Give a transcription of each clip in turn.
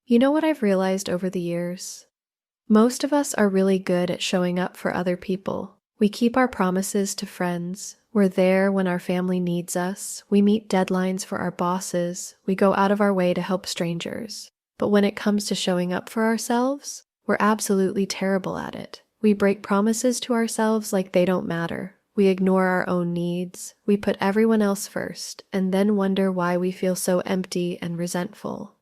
You know what I've realized over the years? Most of us are really good at showing up for other people. We keep our promises to friends. We're there when our family needs us. We meet deadlines for our bosses. We go out of our way to help strangers. But when it comes to showing up for ourselves, we're absolutely terrible at it. We break promises to ourselves like they don't matter. We ignore our own needs. We put everyone else first, and then wonder why we feel so empty and resentful.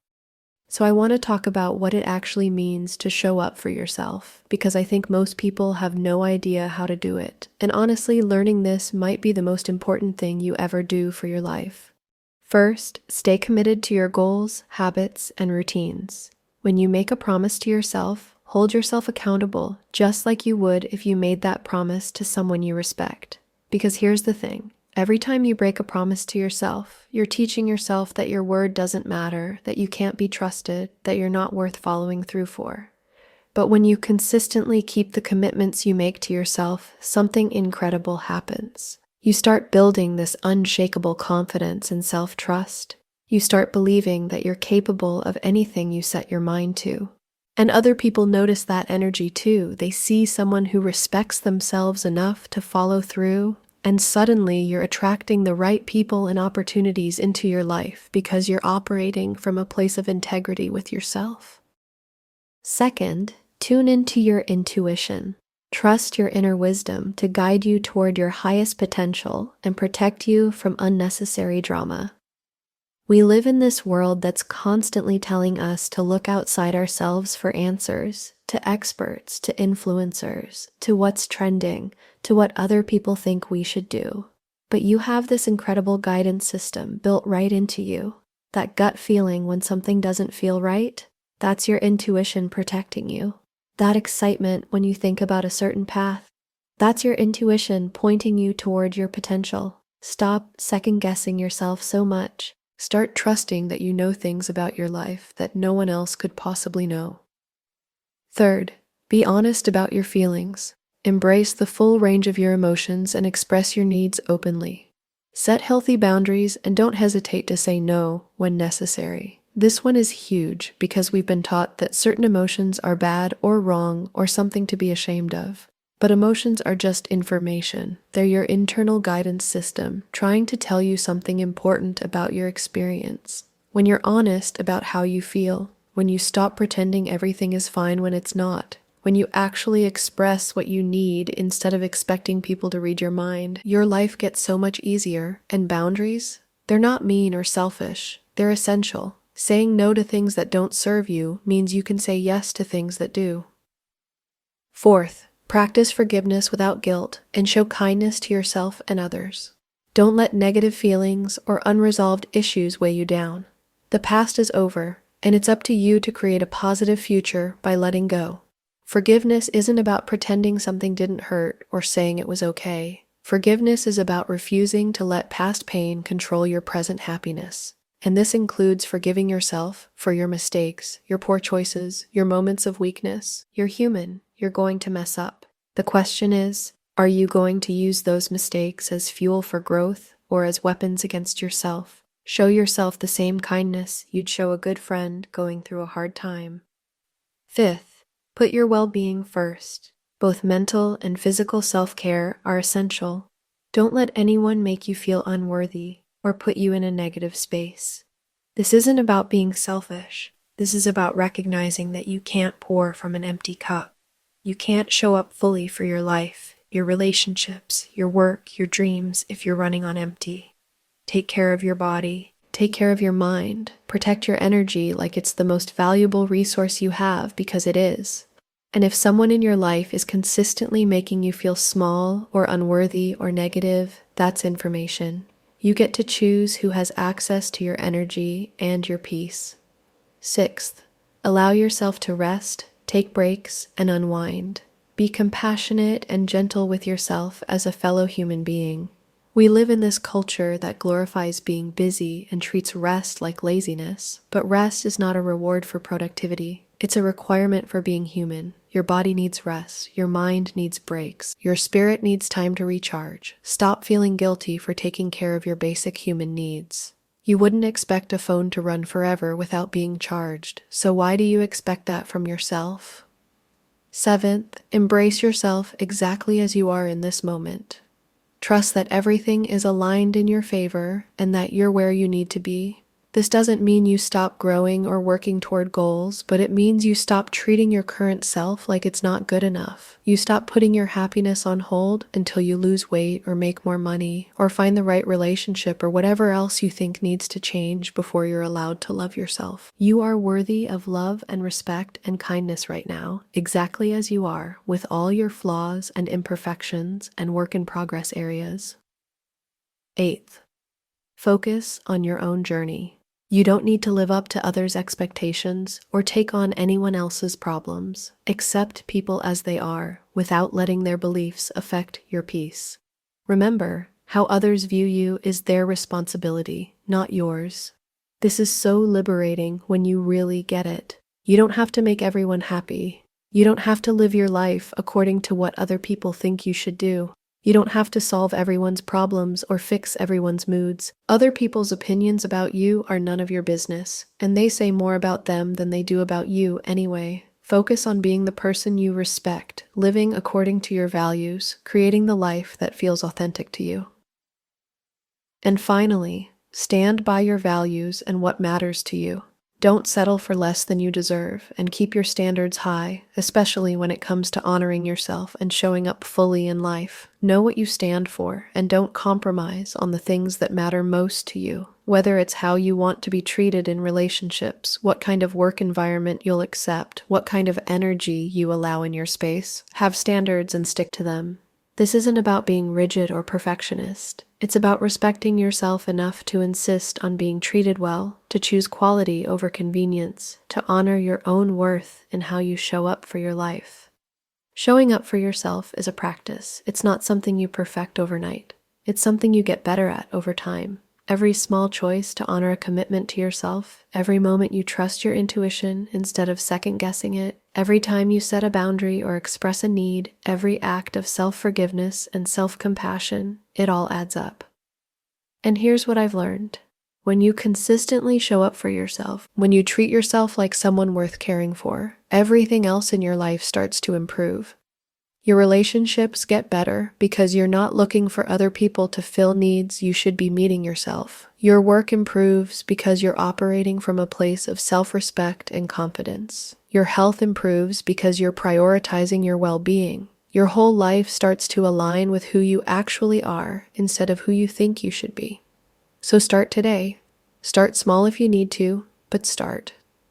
So I want to talk about what it actually means to show up for yourself, because I think most people have no idea how to do it. And honestly, learning this might be the most important thing you ever do for your life. First, stay committed to your goals, habits, and routines. When you make a promise to yourself, hold yourself accountable, just like you would if you made that promise to someone you respect. Because here's the thing. Every time you break a promise to yourself, you're teaching yourself that your word doesn't matter, that you can't be trusted, that you're not worth following through for. But when you consistently keep the commitments you make to yourself, something incredible happens. You start building this unshakable confidence and self-trust. You start believing that you're capable of anything you set your mind to. And other people notice that energy too. They see someone who respects themselves enough to follow through. And suddenly you're attracting the right people and opportunities into your life because you're operating from a place of integrity with yourself. Second, tune into your intuition. Trust your inner wisdom to guide you toward your highest potential and protect you from unnecessary drama. We live in this world that's constantly telling us to look outside ourselves for answers, to experts, to influencers, to what's trending, to what other people think we should do. But you have this incredible guidance system built right into you. That gut feeling when something doesn't feel right, that's your intuition protecting you. That excitement when you think about a certain path, that's your intuition pointing you toward your potential. Stop second-guessing yourself so much. Start trusting that you know things about your life that no one else could possibly know. Third, be honest about your feelings. Embrace the full range of your emotions and express your needs openly. Set healthy boundaries and don't hesitate to say no when necessary. This one is huge because we've been taught that certain emotions are bad or wrong or something to be ashamed of. But emotions are just information. They're your internal guidance system, trying to tell you something important about your experience. When you're honest about how you feel, when you stop pretending everything is fine when it's not, when you actually express what you need instead of expecting people to read your mind, your life gets so much easier. And boundaries? They're not mean or selfish. They're essential. Saying no to things that don't serve you means you can say yes to things that do. Fourth, practice forgiveness without guilt and show kindness to yourself and others. Don't let negative feelings or unresolved issues weigh you down. The past is over, and it's up to you to create a positive future by letting go. Forgiveness isn't about pretending something didn't hurt or saying it was okay. Forgiveness is about refusing to let past pain control your present happiness. And this includes forgiving yourself for your mistakes, your poor choices, your moments of weakness. You're human. You're going to mess up. The question is, are you going to use those mistakes as fuel for growth or as weapons against yourself? Show yourself the same kindness you'd show a good friend going through a hard time. Fifth, put your well-being first. Both mental and physical self-care are essential. Don't let anyone make you feel unworthy or put you in a negative space. This isn't about being selfish. This is about recognizing that you can't pour from an empty cup. You can't show up fully for your life, your relationships, your work, your dreams if you're running on empty. Take care of your body. Take care of your mind. Protect your energy like it's the most valuable resource you have, because it is. And if someone in your life is consistently making you feel small or unworthy or negative, that's information. You get to choose who has access to your energy and your peace. Sixth, allow yourself to rest, take breaks, and unwind. Be compassionate and gentle with yourself as a fellow human being. We live in this culture that glorifies being busy and treats rest like laziness, but rest is not a reward for productivity. It's a requirement for being human. Your body needs rest. Your mind needs breaks. Your spirit needs time to recharge. Stop feeling guilty for taking care of your basic human needs. You wouldn't expect a phone to run forever without being charged, so why do you expect that from yourself? Seventh, embrace yourself exactly as you are in this moment. Trust that everything is aligned in your favor and that you're where you need to be. This doesn't mean you stop growing or working toward goals, but it means you stop treating your current self like it's not good enough. You stop putting your happiness on hold until you lose weight or make more money or find the right relationship or whatever else you think needs to change before you're allowed to love yourself. You are worthy of love and respect and kindness right now, exactly as you are, with all your flaws and imperfections and work in progress areas. Eighth, focus on your own journey. You don't need to live up to others' expectations or take on anyone else's problems. Accept people as they are without letting their beliefs affect your peace. Remember, how others view you is their responsibility, not yours. This is so liberating when you really get it. You don't have to make everyone happy. You don't have to live your life according to what other people think you should do. You don't have to solve everyone's problems or fix everyone's moods. Other people's opinions about you are none of your business, and they say more about them than they do about you anyway. Focus on being the person you respect, living according to your values, creating the life that feels authentic to you. And finally, stand by your values and what matters to you. Don't settle for less than you deserve, and keep your standards high, especially when it comes to honoring yourself and showing up fully in life. Know what you stand for, and don't compromise on the things that matter most to you, whether it's how you want to be treated in relationships, what kind of work environment you'll accept, what kind of energy you allow in your space. Have standards and stick to them. This isn't about being rigid or perfectionist. It's about respecting yourself enough to insist on being treated well, to choose quality over convenience, to honor your own worth in how you show up for your life. Showing up for yourself is a practice. It's not something you perfect overnight. It's something you get better at over time. Every small choice to honor a commitment to yourself, every moment you trust your intuition instead of second-guessing it, every time you set a boundary or express a need, every act of self-forgiveness and self-compassion, it all adds up. And here's what I've learned. When you consistently show up for yourself, when you treat yourself like someone worth caring for, everything else in your life starts to improve. Your relationships get better because you're not looking for other people to fill needs you should be meeting yourself. Your work improves because you're operating from a place of self-respect and confidence. Your health improves because you're prioritizing your well-being. Your whole life starts to align with who you actually are instead of who you think you should be. So start today. Start small if you need to, but start.